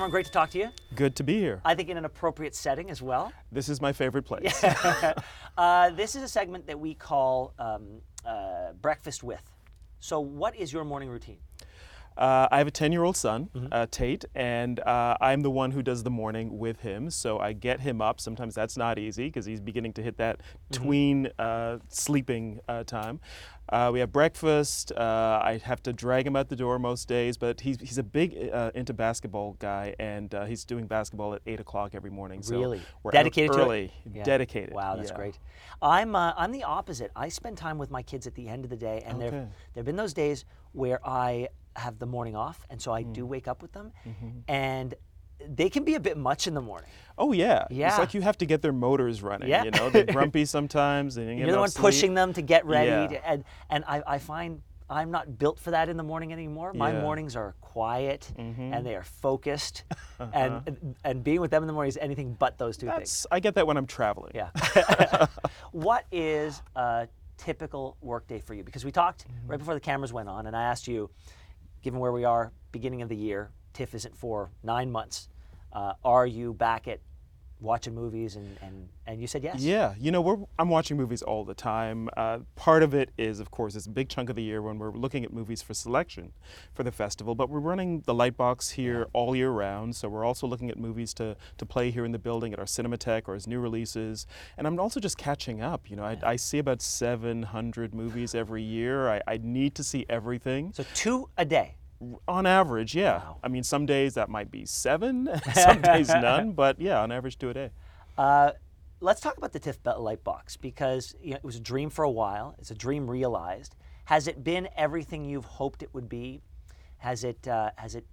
Cameron, great to talk to you. Good to be here. I think in an appropriate setting as well. This is my favorite place. This is a segment that we call Breakfast With. So what is your morning routine? I have a 10-year-old son, Tate, and I'm the one who does the morning with him. So I get him up. Sometimes that's not easy because he's beginning to hit that tween sleeping time. We have breakfast. I have to drag him out the door most days, but he's a big into basketball guy, and he's doing basketball at 8 o'clock every morning. So really? we're Dedicated out early. to it? Yeah. Dedicated. Wow, that's great. I'm the opposite. I spend time with my kids at the end of the day, and there've been those days where I have the morning off, and so I do wake up with them, and they can be a bit much in the morning. Oh yeah. Yeah. It's like you have to get their motors running. Yeah. You know, they're grumpy sometimes. And you're the one pushing them to get ready, Yeah. and I find I'm not built for that in the morning anymore. My mornings are quiet and they are focused, and being with them in the morning is anything but those two things. I get that when I'm traveling. Yeah. What is a typical workday for you? Because we talked right before the cameras went on, and I asked you, given where we are, beginning of the year, TIFF isn't for 9 months. Are you back at watching movies? And you said yes. Yeah, you know, I'm watching movies all the time. Part of it is, of course, it's a big chunk of the year when we're looking at movies for selection for the festival, but we're running the Lightbox here all year round, so we're also looking at movies to play here in the building at our Cinematheque or as new releases. And I'm also just catching up. You know, I see about 700 movies every year. I need to see everything. So 2 a day? On average, yeah. Wow. I mean, some days that might be 7, some days none, but yeah, on average 2 a day. Let's talk about the TIFF Lightbox, because it was a dream for a while. It's a dream realized. Has it been everything you've hoped it would be? Has it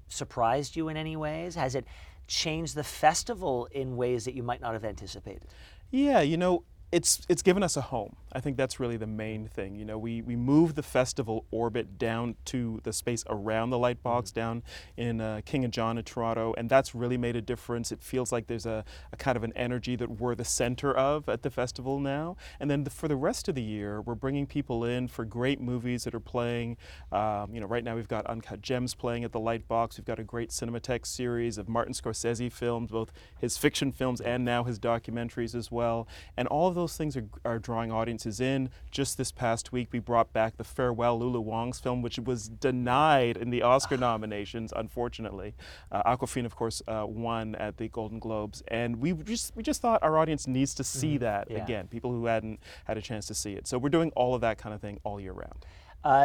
surprised you in any ways? Has it changed the festival in ways that you might not have anticipated? Yeah, you know, it's given us a home. I think that's really the main thing. You know, we moved the festival orbit down to the space around the Lightbox, down in King and John in Toronto, and that's really made a difference. It feels like there's a kind of an energy that we're the center of at the festival now. And then for the rest of the year, we're bringing people in for great movies that are playing. You know, right now we've got Uncut Gems playing at the Lightbox. We've got a great Cinematheque series of Martin Scorsese films, both his fiction films and now his documentaries as well. And all of those things are drawing audiences in. Just this past week, we brought back The Farewell, Lulu Wang's film, which was denied in the Oscar nominations, unfortunately. Awkwafina, of course, won at the Golden Globes, and we just thought our audience needs to see that again. People who hadn't had a chance to see it. So we're doing all of that kind of thing all year round.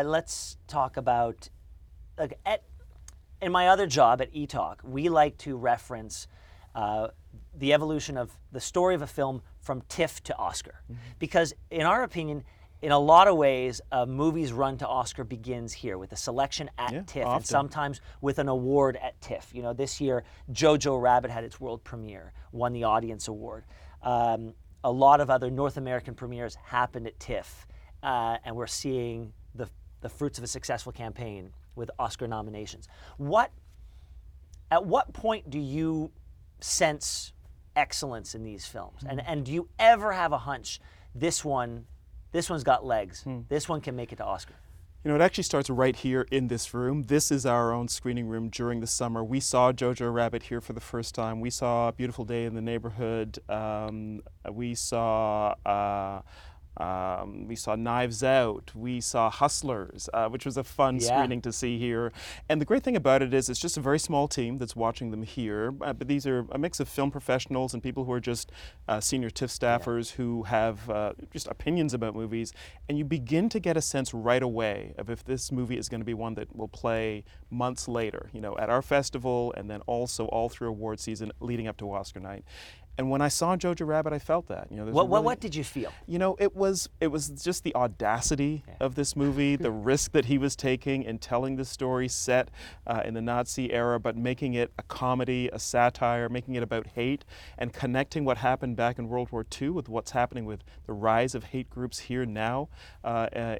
Let's talk about, in my other job at eTalk, we like to reference the evolution of the story of a film from TIFF to Oscar. Because in our opinion, in a lot of ways, a movie's run to Oscar begins here with a selection at TIFF, often. and sometimes with an award at TIFF. You know, this year, Jojo Rabbit had its world premiere, won the Audience Award. A lot of other North American premieres happened at TIFF, and we're seeing the fruits of a successful campaign with Oscar nominations. At what point do you sense excellence in these films? And do you ever have a hunch, this one's got legs, this one can make it to Oscar? You know, it actually starts right here in this room. This is our own screening room during the summer. We saw Jojo Rabbit here for the first time. We saw A Beautiful Day in the Neighborhood. We saw Knives Out. We saw Hustlers, which was a fun screening to see here. And the great thing about it is it's just a very small team that's watching them here. But these are a mix of film professionals and people who are just senior TIFF staffers who have just opinions about movies. And you begin to get a sense right away of if this movie is going to be one that will play months later, you know, at our festival and then also all through award season leading up to Oscar night. And when I saw Jojo Rabbit, I felt that. You know, what did you feel? You know, it was just the audacity of this movie, the risk that he was taking in telling the story set in the Nazi era, but making it a comedy, a satire, making it about hate, and connecting what happened back in World War II with what's happening with the rise of hate groups here now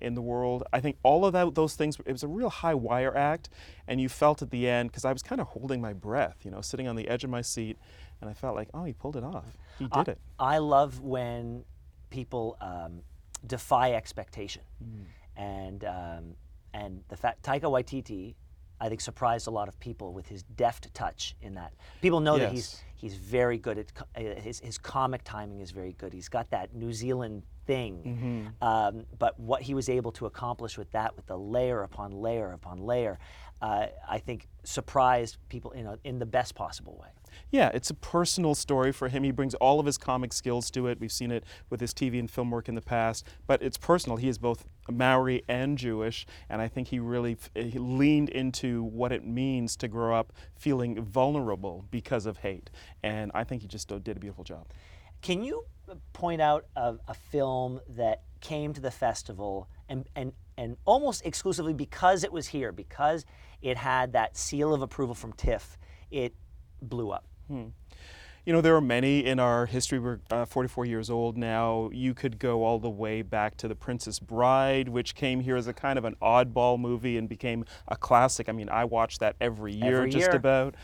in the world. I think all of those things, it was a real high wire act, and you felt at the end, because I was kind of holding my breath, you know, sitting on the edge of my seat, and I felt like, oh, he pulled it off. He did it. I love when people defy expectation, and the fact Taika Waititi, I think surprised a lot of people with his deft touch in that. People know that Yes. he's very good at his comic timing is very good. He's got that New Zealand thing, but what he was able to accomplish with that, with the layer upon layer upon layer, I think surprised people in the best possible way. Yeah, it's a personal story for him. He brings all of his comic skills to it. We've seen it with his TV and film work in the past, but it's personal. He is both Maori and Jewish, and I think he really he leaned into what it means to grow up feeling vulnerable because of hate, and I think he just did a beautiful job. Can you point out a film that came to the festival and almost exclusively because it was here, because it had that seal of approval from TIFF, it blew up? You know, there are many in our history. We're 44 years old now. You could go all the way back to The Princess Bride, which came here as a kind of an oddball movie and became a classic. I mean, I watch that every year, just about.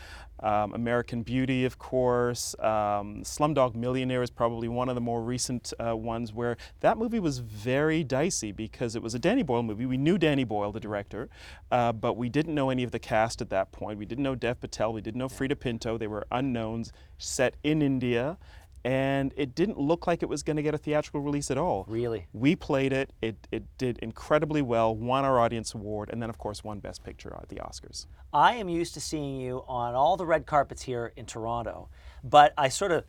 American Beauty, of course. Slumdog Millionaire is probably one of the more recent ones where that movie was very dicey because it was a Danny Boyle movie. We knew Danny Boyle, the director, but we didn't know any of the cast at that point. We didn't know Dev Patel. We didn't know Frida Pinto. They were unknowns, set in India. And it didn't look like it was going to get a theatrical release at all. Really? We played it. It did incredibly well, won our audience award, and then, of course, won Best Picture at the Oscars. I am used to seeing you on all the red carpets here in Toronto, but I sort of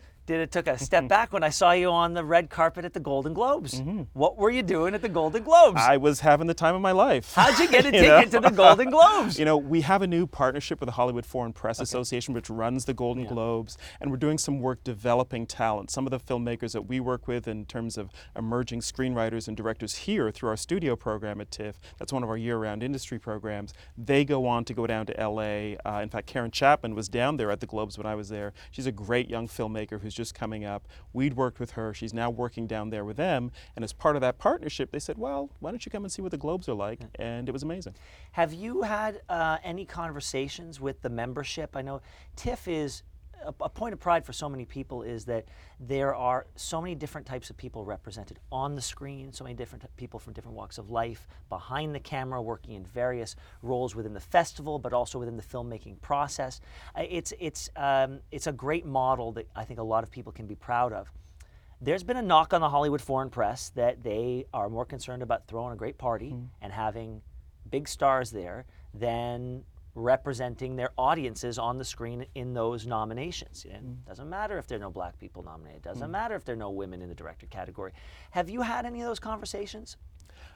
took a step back when I saw you on the red carpet at the Golden Globes. What were you doing at the Golden Globes? I was having the time of my life. How'd you get a ticket to the Golden Globes? You know, we have a new partnership with the Hollywood Foreign Press Association, which runs the Golden Globes, and we're doing some work developing talent. Some of the filmmakers that we work with in terms of emerging screenwriters and directors here through our studio program at TIFF, that's one of our year-round industry programs, they go on to go down to LA. In fact, Karen Chapman was down there at the Globes when I was there. She's a great young filmmaker who's just coming up. We'd worked with her. She's now working down there with them. And as part of that partnership, they said, well, why don't you come and see what the Globes are like? And it was amazing. Have you had any conversations with the membership? I know TIFF is a point of pride for so many people is that there are so many different types of people represented on the screen, so many different people from different walks of life, behind the camera, working in various roles within the festival, but also within the filmmaking process. It's a great model that I think a lot of people can be proud of. There's been a knock on the Hollywood Foreign Press that they are more concerned about throwing a great party and having big stars there than representing their audiences on the screen in those nominations. It doesn't matter if there are no black people nominated. It doesn't matter if there are no women in the director category. Have you had any of those conversations?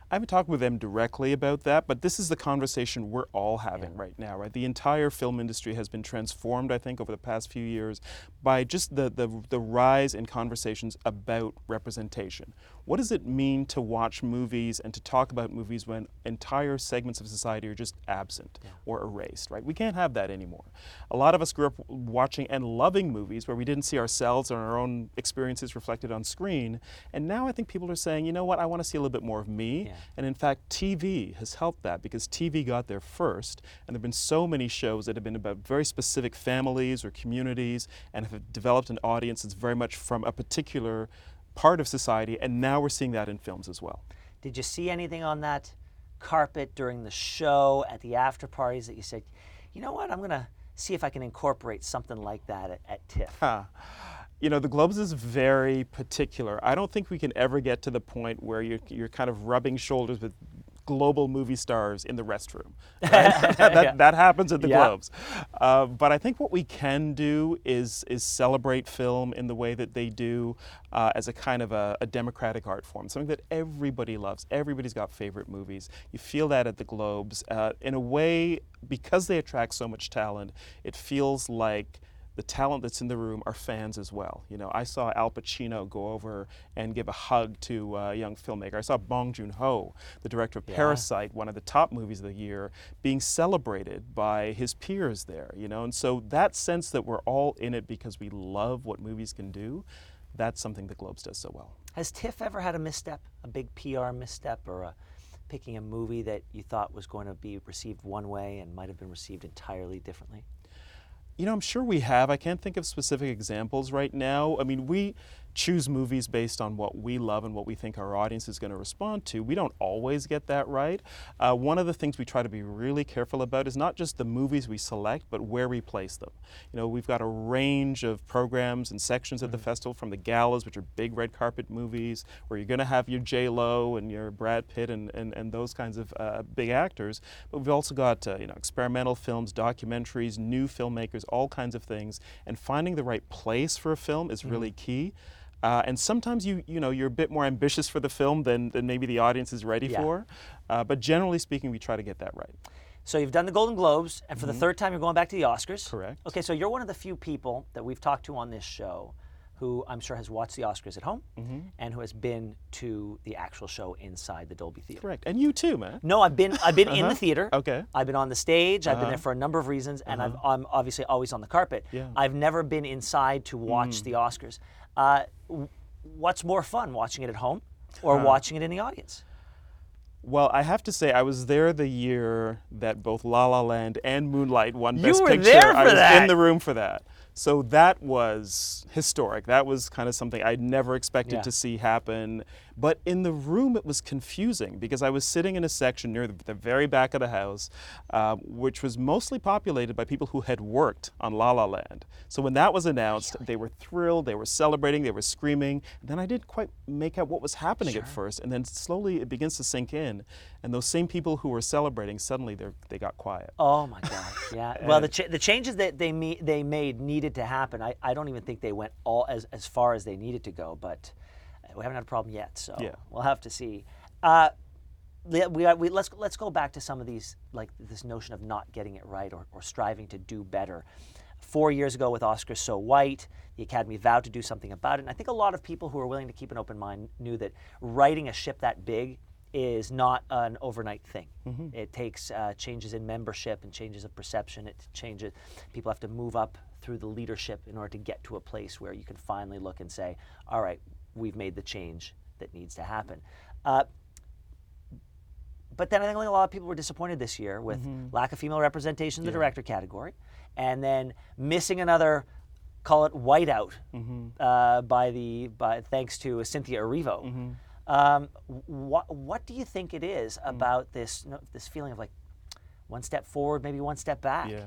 I haven't talked with them directly about that, but this is the conversation we're all having right now, right? The entire film industry has been transformed, I think, over the past few years by just the rise in conversations about representation. What does it mean to watch movies and to talk about movies when entire segments of society are just absent or erased, right? We can't have that anymore. A lot of us grew up watching and loving movies where we didn't see ourselves or our own experiences reflected on screen, and now I think people are saying, you know what, I want to see a little bit more of me. And in fact, TV has helped that because TV got there first, and there have been so many shows that have been about very specific families or communities and have developed an audience that's very much from a particular part of society, and now we're seeing that in films as well. Did you see anything on that carpet during the show, at the after parties, that you said, you know what, I'm going to see if I can incorporate something like that at TIFF? You know, the Globes is very particular. I don't think we can ever get to the point where you're kind of rubbing shoulders with global movie stars in the restroom. Right? that happens at the Globes. But I think what we can do is celebrate film in the way that they do as a kind of a democratic art form, something that everybody loves. Everybody's got favorite movies. You feel that at the Globes. In a way, because they attract so much talent, it feels like the talent that's in the room are fans as well. You know, I saw Al Pacino go over and give a hug to a young filmmaker. I saw Bong Joon-ho, the director of Parasite, one of the top movies of the year, being celebrated by his peers there, you know. And so that sense that we're all in it because we love what movies can do, that's something the Globes does so well. Has TIFF ever had a misstep, a big PR misstep, or picking a movie that you thought was going to be received one way and might have been received entirely differently? You know, I'm sure we have. I can't think of specific examples right now. I mean, choose movies based on what we love and what we think our audience is going to respond to. We don't always get that right. One of the things we try to be really careful about is not just the movies we select, but where we place them. You know, we've got a range of programs and sections at the festival, from the galas, which are big red carpet movies, where you're going to have your J-Lo and your Brad Pitt and those kinds of big actors. But we've also got you know, experimental films, documentaries, new filmmakers, all kinds of things. And finding the right place for a film is really key. And sometimes you know, you're a bit more ambitious for the film than maybe the audience is ready for. But generally speaking, we try to get that right. So you've done the Golden Globes, and for the third time, you're going back to the Oscars. Correct. Okay, so you're one of the few people that we've talked to on this show who I'm sure has watched the Oscars at home and who has been to the actual show inside the Dolby Theater. Correct. And you too, man. No, I've been in the theater. Okay. I've been on the stage. I've been there for a number of reasons, and I'm obviously always on the carpet. Yeah. I've never been inside to watch the Oscars. What's more fun, watching it at home or watching it in the audience? Well, I have to say, I was there the year that both La La Land and Moonlight won Best were Picture. there for I was that. in the room for that. So that was historic. That was kind of something I'd never expected to see happen. But in the room, it was confusing because I was sitting in a section near the very back of the house, which was mostly populated by people who had worked on La La Land. So when that was announced, they were thrilled, they were celebrating, they were screaming. Then I didn't quite make out what was happening at first. And then slowly it begins to sink in. And those same people who were celebrating, suddenly they got quiet. Oh my God! Yeah. Well, the changes that they made needed to happen. I don't even think they went all as far as they needed to go, but we haven't had a problem yet. So we'll have to see. Let's go back to some of these, like this notion of not getting it right or striving to do better. 4 years ago with Oscars So White, the Academy vowed to do something about it. And I think a lot of people who are willing to keep an open mind knew that righting a ship that big is not an overnight thing. It takes changes in membership and changes of perception. It changes. People have to move up through the leadership in order to get to a place where you can finally look and say, all right, we've made the change that needs to happen. But then I think a lot of people were disappointed this year with lack of female representation in the director category, and then missing another, call it whiteout, thanks to Cynthia Erivo. What do you think it is about this feeling of like one step forward, maybe one step back? Yeah.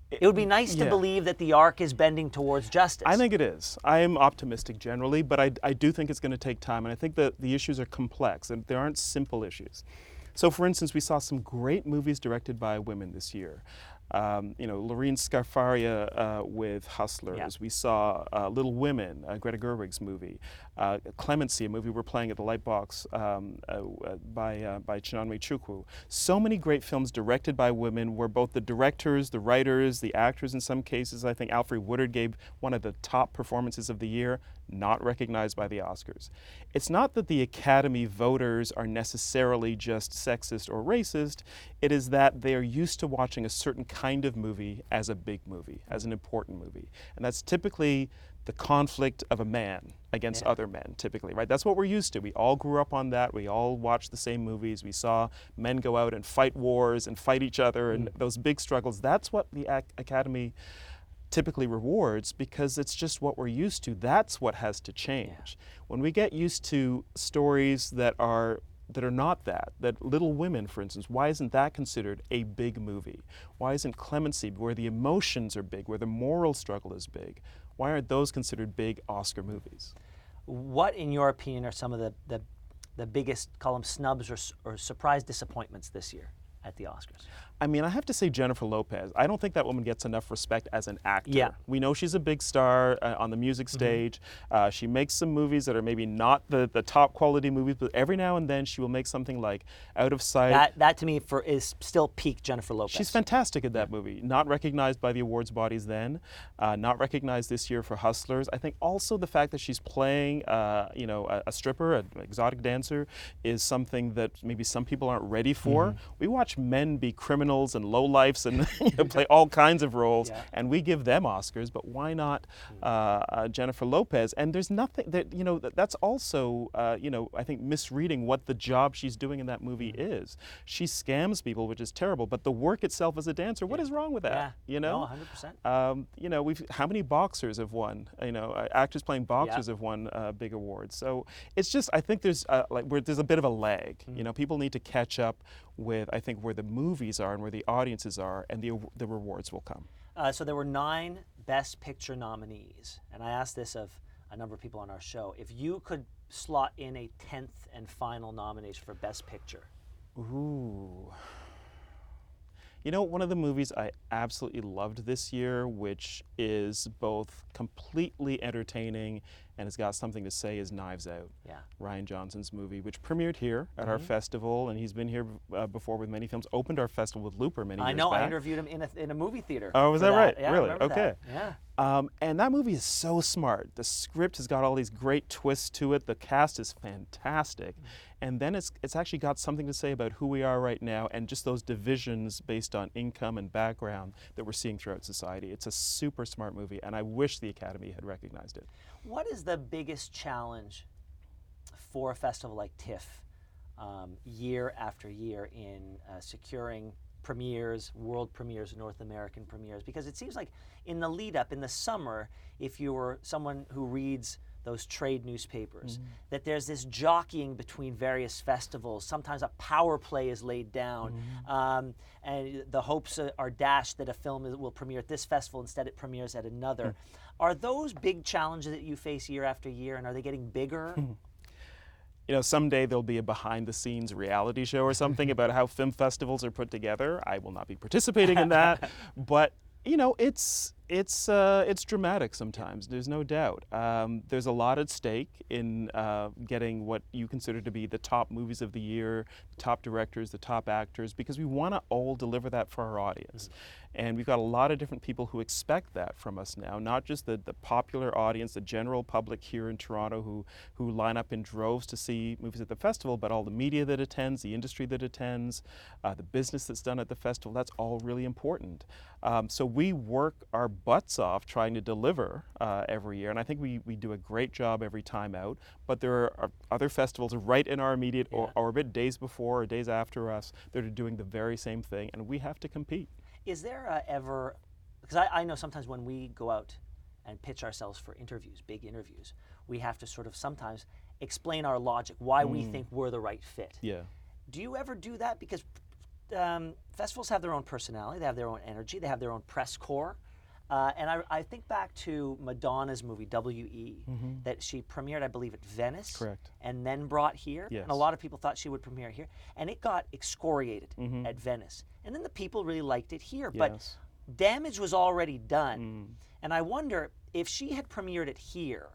It would be nice to believe that the arc is bending towards justice. I think it is. I am optimistic generally, but I do think it's going to take time, and I think that the issues are complex, and there aren't simple issues. So, for instance, we saw some great movies directed by women this year. You know, Lorene Scafaria with Hustlers. Yeah. We saw Little Women, Greta Gerwig's movie. Clemency, a movie we're playing at the Lightbox by Chinonwe Chukwu. So many great films directed by women where both the directors, the writers, the actors in some cases, I think Alfre Woodard gave one of the top performances of the year, not recognized by the Oscars. It's not that the Academy voters are necessarily just sexist or racist, it is that they are used to watching a certain kind of movie as a big movie, as an important movie. And that's typically the conflict of a man against other men, typically, right? That's what we're used to. We all grew up on that. We all watched the same movies. We saw men go out and fight wars and fight each other and those big struggles. That's what the Academy typically rewards because it's just what we're used to. That's what has to change. When we get used to stories that are not that Little Women, for instance, why isn't that considered a big movie? Why isn't Clemency, where the emotions are big, where the moral struggle is big, why aren't those considered big Oscar movies? What, in your opinion, are some of the biggest, call them snubs or surprise disappointments this year at the Oscars? I mean, I have to say Jennifer Lopez. I don't think that woman gets enough respect as an actor. Yeah. We know she's a big star on the music stage. She makes some movies that are maybe not the top quality movies, but every now and then she will make something like Out of Sight. That to me is still peak Jennifer Lopez. She's fantastic at that movie. Not recognized by the awards bodies then, not recognized this year for Hustlers. I think also the fact that she's playing a stripper, an exotic dancer, is something that maybe some people aren't ready for. We watch men be criminals criminals and lowlifes and play all kinds of roles, Yeah. and we give them Oscars, but why not Jennifer Lopez? And there's nothing that, that's also, I think misreading what the job she's doing in that movie is. She scams people, which is terrible, but the work itself as a dancer, what is wrong with that? No, 100%. How many boxers have won? Actors playing boxers have won big awards. So it's just, I think there's there's a bit of a lag. People need to catch up with, I think, where the movies are and where the audiences are, and the rewards will come. So there were 9 Best Picture nominees, and I asked this of a number of people on our show. If you could slot in a 10th and final nomination for Best Picture. Ooh. One of the movies I absolutely loved this year, which is both completely entertaining and has got something to say, is Knives Out. Yeah. Ryan Johnson's movie, which premiered here at our festival, and he's been here before with many films. Opened our festival with Looper many years back. I know, I interviewed him in a movie theater. Oh, was that right? Yeah, really? I remember Okay. that. Yeah. And that movie is so smart. The script has got all these great twists to it. The cast is fantastic. And then it's actually got something to say about who we are right now and just those divisions based on income and background that we're seeing throughout society. It's a super smart movie, and I wish the Academy had recognized it. What is the biggest challenge for a festival like TIFF year after year in securing premieres, world premieres, North American premieres? Because it seems like in the lead up, in the summer, if you were someone who reads those trade newspapers, that there's this jockeying between various festivals. Sometimes a power play is laid down, and the hopes are dashed that a film will premiere at this festival, instead it premieres at another. Are those big challenges that you face year after year, and are they getting bigger? Someday there'll be a behind-the-scenes reality show or something about how film festivals are put together. I will not be participating in that, but it's dramatic sometimes. There's no doubt. There's a lot at stake in getting what you consider to be the top movies of the year, the top directors, the top actors, because we want to all deliver that for our audience. And we've got a lot of different people who expect that from us now, not just the popular audience, the general public here in Toronto who line up in droves to see movies at the festival, but all the media that attends, the industry that attends, the business that's done at the festival. That's all really important. So we work our butts off trying to deliver every year, and I think we do a great job every time out, but there are other festivals right in our immediate orbit, days before or days after us, that are doing the very same thing, and we have to compete. Is there ever, because I know sometimes when we go out and pitch ourselves for interviews, big interviews, we have to sort of sometimes explain our logic, why we think we're the right fit. Yeah. Do you ever do that? Because festivals have their own personality, they have their own energy, they have their own press corps. And I think back to Madonna's movie, W.E., that she premiered, I believe, at Venice. Correct. And then brought here. Yes. And a lot of people thought she would premiere here. And it got excoriated at Venice. And then the people really liked it here. Yes. But damage was already done. And I wonder if she had premiered it here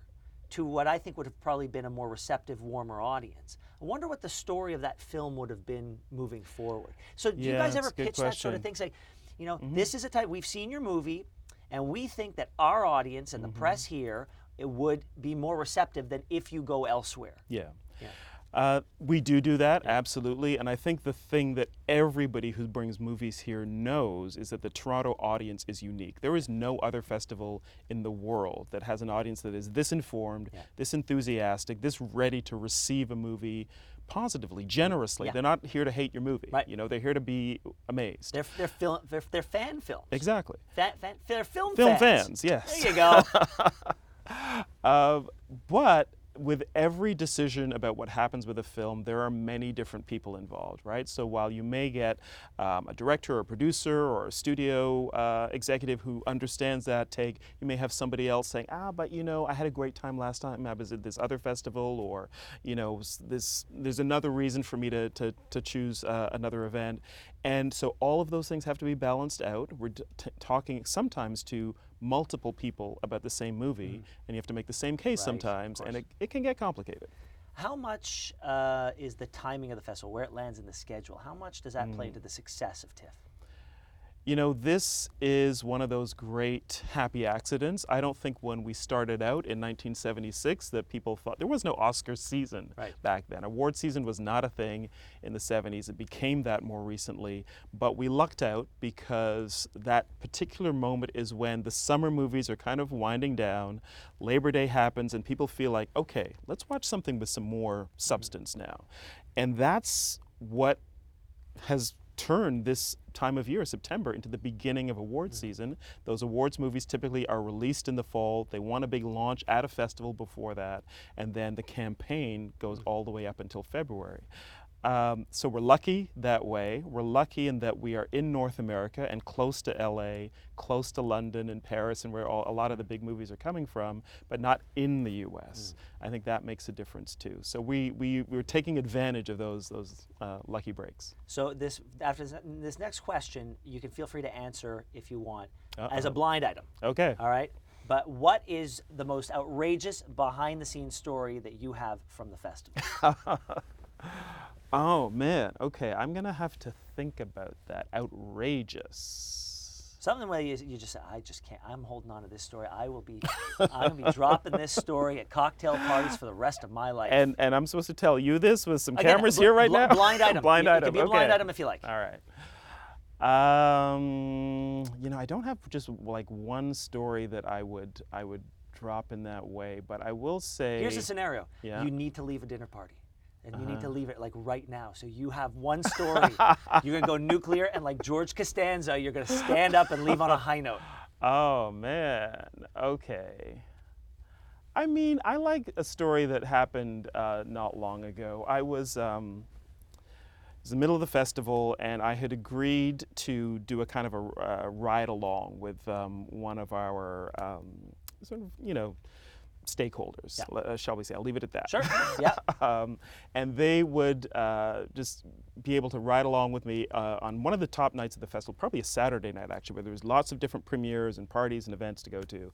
to what I think would have probably been a more receptive, warmer audience, I wonder what the story of that film would have been moving forward. So do you guys ever pitch that sort of thing? Say, this is a type, we've seen your movie, and we think that our audience and the press here, it would be more receptive than if you go elsewhere. Yeah. We do that, absolutely. And I think the thing that everybody who brings movies here knows is that the Toronto audience is unique. There is no other festival in the world that has an audience that is this informed, this enthusiastic, this ready to receive a movie positively, generously. They're not here to hate your movie. Right. They're here to be amazed. They're fan films. Exactly. They're film fans, yes. There you go. But with every decision about what happens with a film, there are many different people involved, right? So while you may get a director or a producer or a studio executive who understands that take, you may have somebody else saying, but I had a great time last time I was at this other festival, or there's another reason for me to choose another event. And so all of those things have to be balanced out. We're talking sometimes to multiple people about the same movie, and you have to make the same case sometimes, and it can get complicated. How much is the timing of the festival, where it lands in the schedule, how much does that play into the success of TIFF? You know, this is one of those great happy accidents. I don't think when we started out in 1976 that people thought there was no Oscar season back then. Award season was not a thing in the 70s. It became that more recently. But we lucked out because that particular moment is when the summer movies are kind of winding down. Labor Day happens and people feel like, okay, let's watch something with some more substance now. And that's what has turned this time of year, September, into the beginning of award season. Those awards movies typically are released in the fall. They want a big launch at a festival before that, and then the campaign goes all the way up until February. So we're lucky that way. We're lucky in that we are in North America and close to LA, close to London and Paris, and where a lot of the big movies are coming from, but not in the US. I think that makes a difference too. So we're taking advantage of those lucky breaks. So after this next question, you can feel free to answer if you want as a blind item. Okay. All right. But what is the most outrageous behind-the-scenes story that you have from the festival? Oh man, okay, I'm gonna have to think about that. Outrageous. Something where you just say, I just can't, I'm holding on to this story. I'm gonna be dropping this story at cocktail parties for the rest of my life. And I'm supposed to tell you this with some cameras here right now? Blind item. Blind item, It could be a blind item if you like. All right. You know, I don't have just like one story that I would drop in that way, but I will say. Here's a scenario. Yeah. You need to leave a dinner party. And you need to leave it like right now. So you have one story. You're gonna go nuclear, and like George Costanza, you're gonna stand up and leave on a high note. Oh man, okay. I mean, I like a story that happened not long ago. It was the middle of the festival, and I had agreed to do a kind of a ride along with one of our sort of, you know, stakeholders, shall we say. I'll leave it at that. Sure, yeah. And they would just be able to ride along with me on one of the top nights of the festival, probably a Saturday night actually, where there was lots of different premieres and parties and events to go to.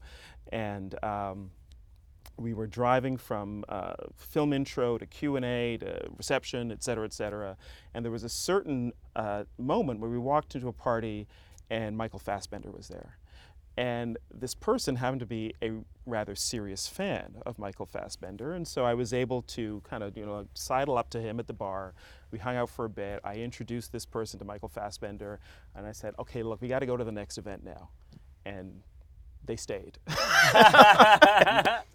And we were driving from film intro to Q&A to reception, et cetera, and there was a certain moment where we walked into a party and Michael Fassbender was there. And this person happened to be a rather serious fan of Michael Fassbender, and so I was able to kind of, you know, sidle up to him at the bar. We hung out for a bit. I introduced this person to Michael Fassbender, and I said, okay, look, we got to go to the next event now. And they stayed.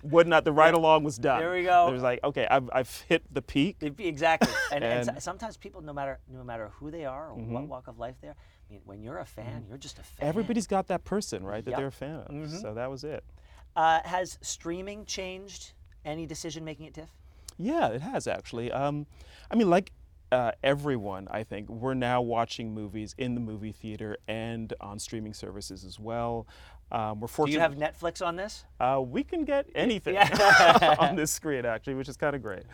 Would not, the ride-along was done. There we go. It was like, okay, I've hit the peak. Exactly. And sometimes people, no matter who they are or what walk of life they're, I mean, when you're a fan, you're just a fan. Everybody's got that person, right, that they're a fan of. So that was it. Has streaming changed any decision-making at TIFF? Yeah, it has actually. I mean, like everyone, I think, we're now watching movies in the movie theater and on streaming services as well. We're fortunate. Do you have Netflix on this? We can get anything on this screen, actually, which is kind of great.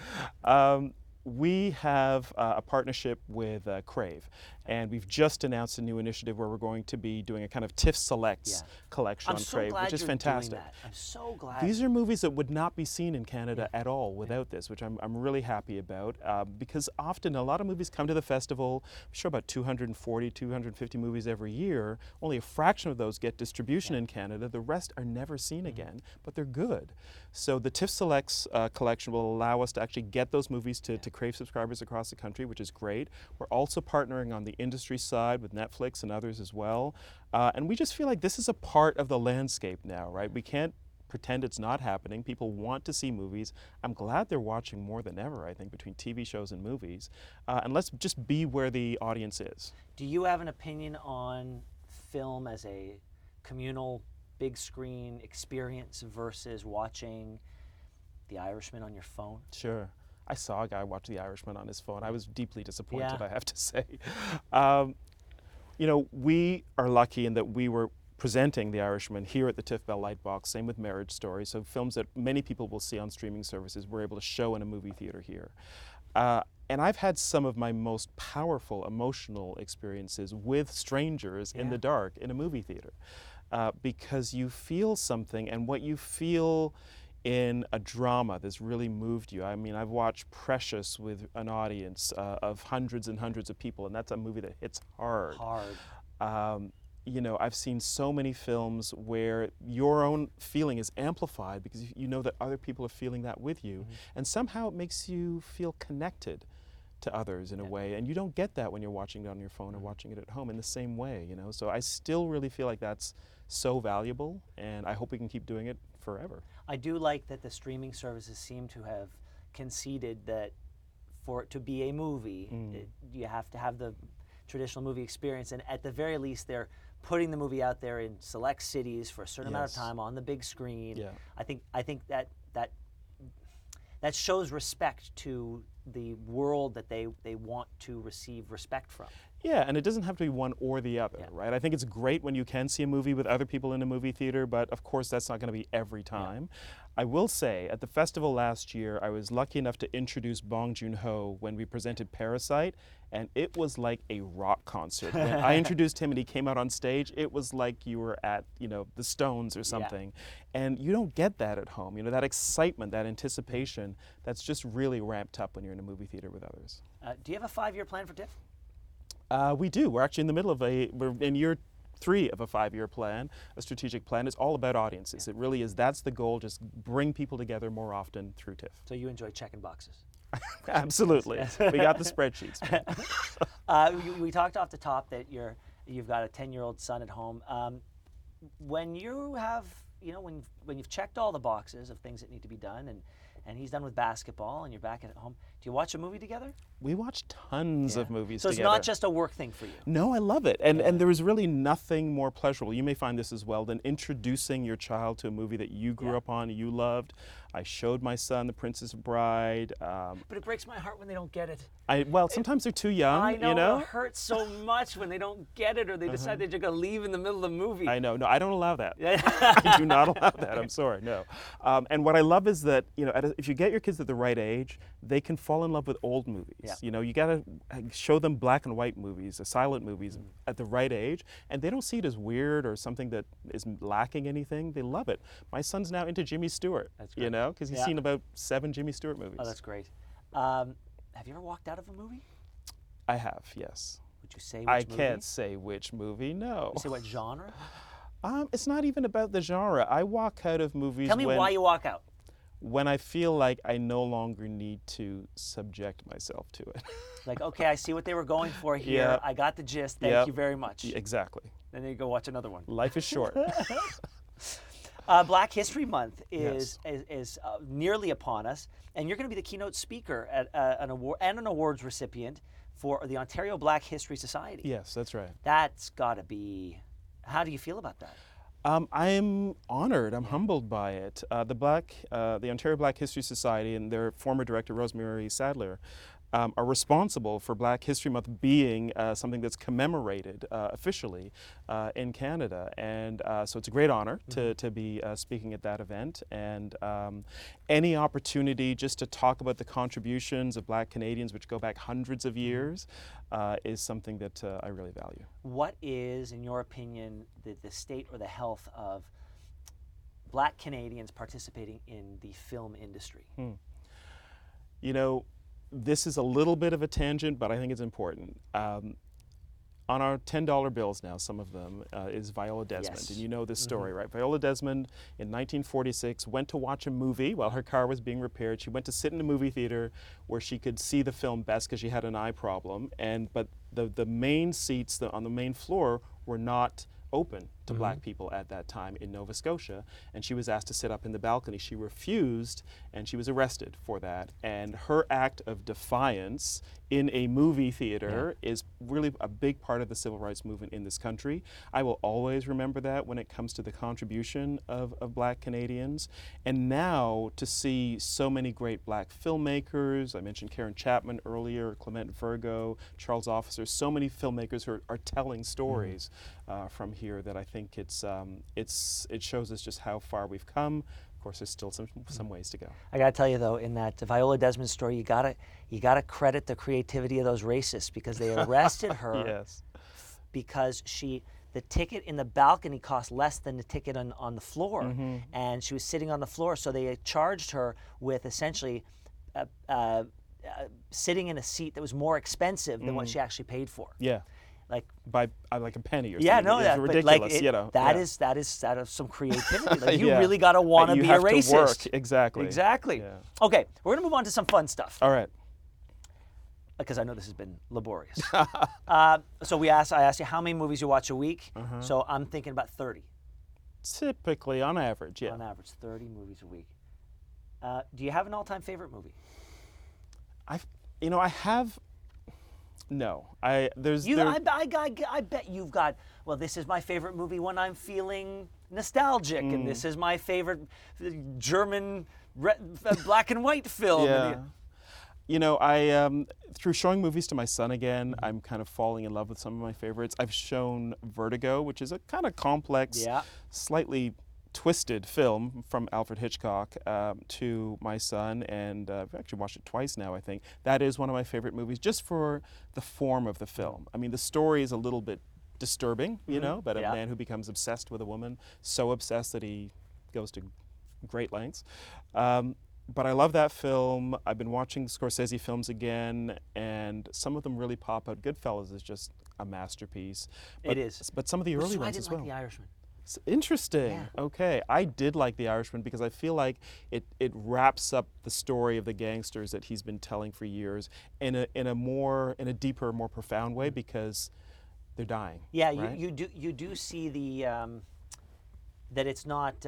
We have a partnership with Crave, and we've just announced a new initiative where we're going to be doing a kind of TIFF Selects collection on Crave, which is fantastic. I'm so glad. These are movies that would not be seen in Canada at all without this, which I'm really happy about, because often a lot of movies come to the festival. We show about 240, 250 movies every year. Only a fraction of those get distribution in Canada. The rest are never seen again, but they're good. So the TIFF Selects collection will allow us to actually get those movies to Crave subscribers across the country, which is great. We're also partnering on the industry side with Netflix and others as well. And we just feel like this is a part of the landscape now, right? We can't pretend it's not happening. People want to see movies. I'm glad they're watching more than ever, I think, between TV shows and movies. And let's just be where the audience is. Do you have an opinion on film as a communal big screen experience versus watching The Irishman on your phone? Sure. I saw a guy watch The Irishman on his phone. I was deeply disappointed, Yeah. I have to say. You know, we are lucky in that we were presenting The Irishman here at the TIFF Bell Lightbox, same with Marriage Story, so films that many people will see on streaming services we're able to show in a movie theater here. And I've had some of my most powerful emotional experiences with strangers in the dark in a movie theater. Because you feel something, and what you feel in a drama that's really moved you. I mean, I've watched Precious with an audience of hundreds and hundreds of people, and that's a movie that hits hard. you know, I've seen so many films where your own feeling is amplified because you know that other people are feeling that with you, and somehow it makes you feel connected to others in a way, and you don't get that when you're watching it on your phone or watching it at home in the same way, you know. So I still really feel like that's so valuable, and I hope we can keep doing it forever. I do like that the streaming services seem to have conceded that for it to be a movie, you have to have the traditional movie experience, and at the very least they're putting the movie out there in select cities for a certain amount of time on the big screen. Yeah. I think that shows respect to the world that they want to receive respect from. Yeah, and it doesn't have to be one or the other, right? I think it's great when you can see a movie with other people in a movie theater, but of course that's not going to be every time. I will say, at the festival last year, I was lucky enough to introduce Bong Joon-ho when we presented Parasite, and it was like a rock concert. When I introduced him and he came out on stage, it was like you were at, you know, the Stones or something. And you don't get that at home, you know, that excitement, that anticipation, that's just really ramped up when you're in a movie theater with others. Do you have a 5-year plan for TIFF? We do. We're actually in the middle of we're in year 3 of a 5-year plan, a strategic plan. It's all about audiences. It really is. That's the goal, just bring people together more often through TIFF. So you enjoy checking boxes? Absolutely. We got the spreadsheets. We talked off the top that you've got a 10-year-old son at home. When you have, you know, when you've checked all the boxes of things that need to be done, and he's done with basketball, and you're back at home, do you watch a movie together? We watch tons of movies together. So together. it's not just a work thing for you? No, I love it. And there is really nothing more pleasurable, you may find this as well, than introducing your child to a movie that you grew up on, you loved. I showed my son The Princess Bride. But it breaks my heart when they don't get it. Well, sometimes they're too young, I know, you know? It hurts so much when they don't get it or they decide they're just going to leave in the middle of the movie. I know. No, I don't allow that. I do not allow that. I'm sorry. No. And what I love is that, you know, if you get your kids at the right age, they can fall in love with old movies. Yeah. You know, you got to show them black and white movies, silent movies at the right age, and they don't see it as weird or something that is lacking anything. They love it. My son's now into Jimmy Stewart, you know, because he's seen about 7 Jimmy Stewart movies. Oh, that's great. Have you ever walked out of a movie? I have, yes. Would you say which I movie? can't say which movie, no. You say what genre? It's not even about the genre. I walk out of movies Tell me why you walk out. When I feel like I no longer need to subject myself to it. Like, okay, I see what they were going for here. Yeah. I got the gist. Thank you very much. Exactly. Then you go watch another one. Life is short. Black History Month is nearly upon us, and you're going to be the keynote speaker at an award and an awards recipient for the Ontario Black History Society. Yes, that's right. That's got to be. How do you feel about that? I'm honored. I'm humbled by it. The Ontario Black History Society and their former director, Rosemary Sadler, are responsible for Black History Month being something that's commemorated officially in Canada. And so it's a great honor to be speaking at that event. And any opportunity just to talk about the contributions of Black Canadians, which go back hundreds of years, is something that I really value. What is, in your opinion, the state or the health of Black Canadians participating in the film industry? You know, this is a little bit of a tangent, but I think it's important. On our $10 bills now, some of them, is Viola Desmond. Yes. And you know this story, right? Viola Desmond in 1946 went to watch a movie while her car was being repaired. She went to sit in a movie theater where she could see the film best because she had an eye problem. But the main seats on the main floor were not open to Black people at that time in Nova Scotia, and she was asked to sit up in the balcony. She refused, and she was arrested for that. And her act of defiance in a movie theater is really a big part of the civil rights movement in this country. I will always remember that when it comes to the contribution of Black Canadians. And now to see so many great Black filmmakers, I mentioned Karen Chapman earlier, Clement Virgo, Charles Officer, so many filmmakers who are telling stories from here that I think it shows us just how far we've come. Of course, there's still some ways to go. I gotta tell you though, in that Viola Desmond story, you gotta credit the creativity of those racists, because they arrested her because the ticket in the balcony cost less than the ticket on the floor, and she was sitting on the floor, so they charged her with essentially sitting in a seat that was more expensive than what she actually paid for. Yeah. Like, by like a penny or something. yeah, no, It's that, ridiculous, but like you know. that yeah. is some creativity. Like, you Yeah. really got to want to You be a have to racist. work. Exactly. Exactly. Yeah. Okay, we're gonna move on to some fun stuff All right. because I know this has been laborious. So I asked you how many movies you watch a week. So I'm thinking about 30 Typically, on average, yeah. on average, 30 movies a week. Do you have an all-time favorite movie? I have. No, I bet you've got. Well, this is my favorite movie when I'm feeling nostalgic, and this is my favorite German black and white film. Yeah. I through showing movies to my son again, I'm kind of falling in love with some of my favorites. I've shown Vertigo, which is a kind of complex, slightly twisted film from Alfred Hitchcock to my son, and I've actually watched it twice now, I think. That is one of my favorite movies, just for the form of the film. I mean, the story is a little bit disturbing, about a man who becomes obsessed with a woman, so obsessed that he goes to great lengths. But I love that film. I've been watching Scorsese films again, and some of them really pop out. Goodfellas is just a masterpiece. It is. But some of the early ones I as didn't well. like The Irishman. Interesting. Yeah. Okay. I did like The Irishman because I feel like it wraps up the story of the gangsters that he's been telling for years in a deeper, more profound way, because they're dying. Yeah, right? you do see the that it's not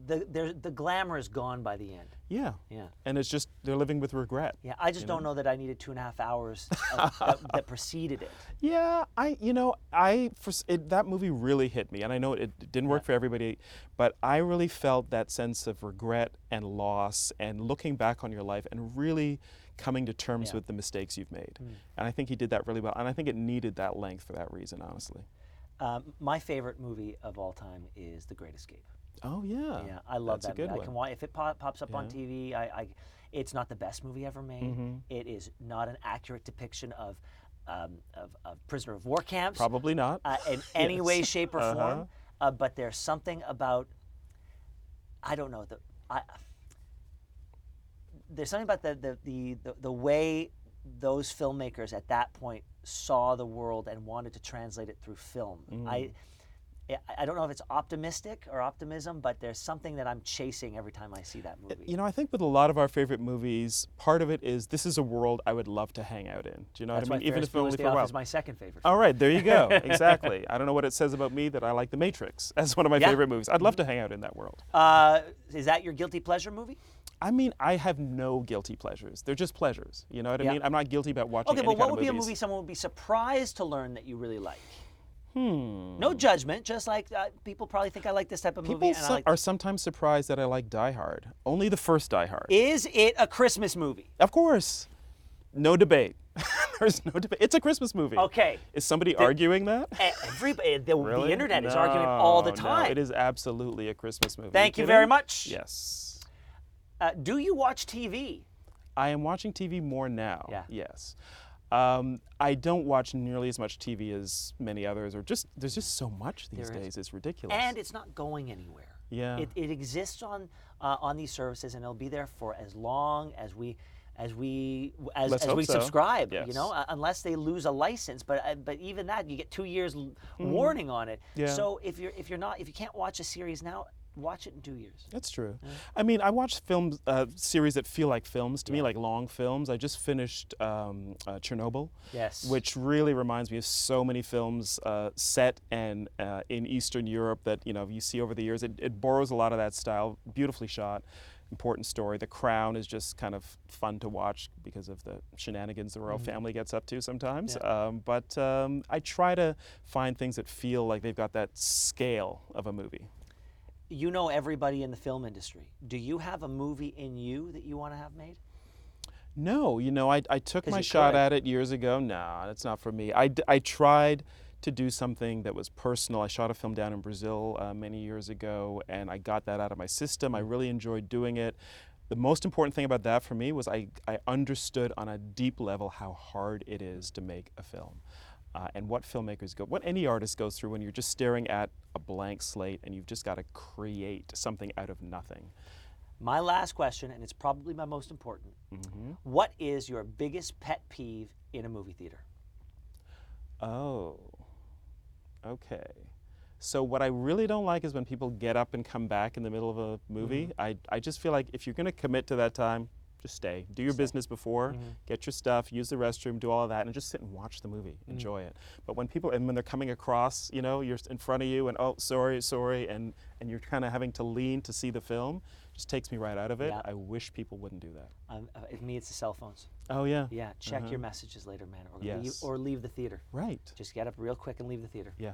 the glamour is gone by the end. Yeah. Yeah. And it's just they're living with regret. Yeah, I just don't know that I needed 2.5 hours that preceded it. Yeah, that movie really hit me, and I know it didn't work for everybody, but I really felt that sense of regret and loss, and looking back on your life and really coming to terms with the mistakes you've made. And I think he did that really well, and I think it needed that length for that reason, honestly. My favorite movie of all time is The Great Escape. Oh yeah. Yeah, I love That's that a good movie. one. I can watch if it pops up on TV. It's not the best movie ever made. It is not an accurate depiction of prisoner of war camps. Probably not. In any way, shape, or form. But there's something about, I don't know, there's something about the way those filmmakers at that point saw the world and wanted to translate it through film. I don't know if it's optimistic or optimism, but there's something that I'm chasing every time I see that movie. I think with a lot of our favorite movies, part of it is this is a world I would love to hang out in. Do you know what I mean? Even if only for a while. Is my second favorite. All right, there you go. Exactly. I don't know what it says about me that I like The Matrix as one of my favorite movies. I'd love to hang out in that world. Is that your guilty pleasure movie? I mean, I have no guilty pleasures. They're just pleasures. You know what I mean? I'm not guilty about watching any but what kind of would be a movies. movie someone would be surprised to learn that you really like? No judgment, just like people probably think I like this type of movie. People are sometimes surprised that I like Die Hard. Only the first Die Hard. Is it a Christmas movie? Of course. No debate. There's no debate. It's a Christmas movie. Okay. Is somebody arguing that? Everybody, Really? The internet is arguing all the time. No, it is absolutely a Christmas movie. Thank you very much. Yes. Do you watch TV? I am watching TV more now. Yeah. Yes. I don't watch nearly as much TV as many others, there's just so much these days. It's ridiculous. And it's not going anywhere. Yeah. It exists on these services, and it'll be there for as long as we subscribe. Yes. Unless they lose a license. But even that, you get 2 years warning on it. Yeah. So if you can't watch a series now, watch it in 2 years. That's true. I mean, I watch films, series that feel like films to me, like long films. I just finished Chernobyl, which really reminds me of so many films set and in Eastern Europe that you see over the years. It borrows a lot of that style, beautifully shot. Important story. The Crown is just kind of fun to watch because of the shenanigans the royal family gets up to sometimes. But I try to find things that feel like they've got that scale of a movie. You know everybody in the film industry. Do you have a movie in you that you want to have made? No, I took my shot at it years ago. No, it's not for me. I tried to do something that was personal. I shot a film down in Brazil many years ago, and I got that out of my system. I really enjoyed doing it. The most important thing about that for me was I understood on a deep level how hard it is to make a film. And what any artist goes through when you're just staring at a blank slate and you've just got to create something out of nothing. My last question, and it's probably my most important. What is your biggest pet peeve in a movie theater? Oh, okay. So what I really don't like is when people get up and come back in the middle of a movie. I just feel like if you're going to commit to that time, just stay. Do your business before, get your stuff, use the restroom, do all of that, and just sit and watch the movie, enjoy it. But when people, and when they're coming across, you know, you're in front of you and, oh, sorry, and you're kind of having to lean to see the film, just takes me right out of it. Yeah. I wish people wouldn't do that. With me, it's the cell phones. Oh, yeah. Yeah, check your messages later, man, or, Yes. leave the theater. Right. Just get up real quick and leave the theater. Yeah.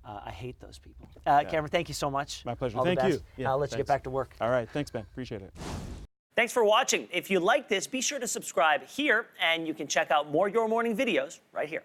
I hate those people. Cameron, thank you so much. My pleasure. All Thank the you. best. Yeah, I'll let you get thanks. back to work. All right. Thanks, Ben. Appreciate it. Thanks for watching. If you like this, be sure to subscribe here, and you can check out more Your Morning videos right here.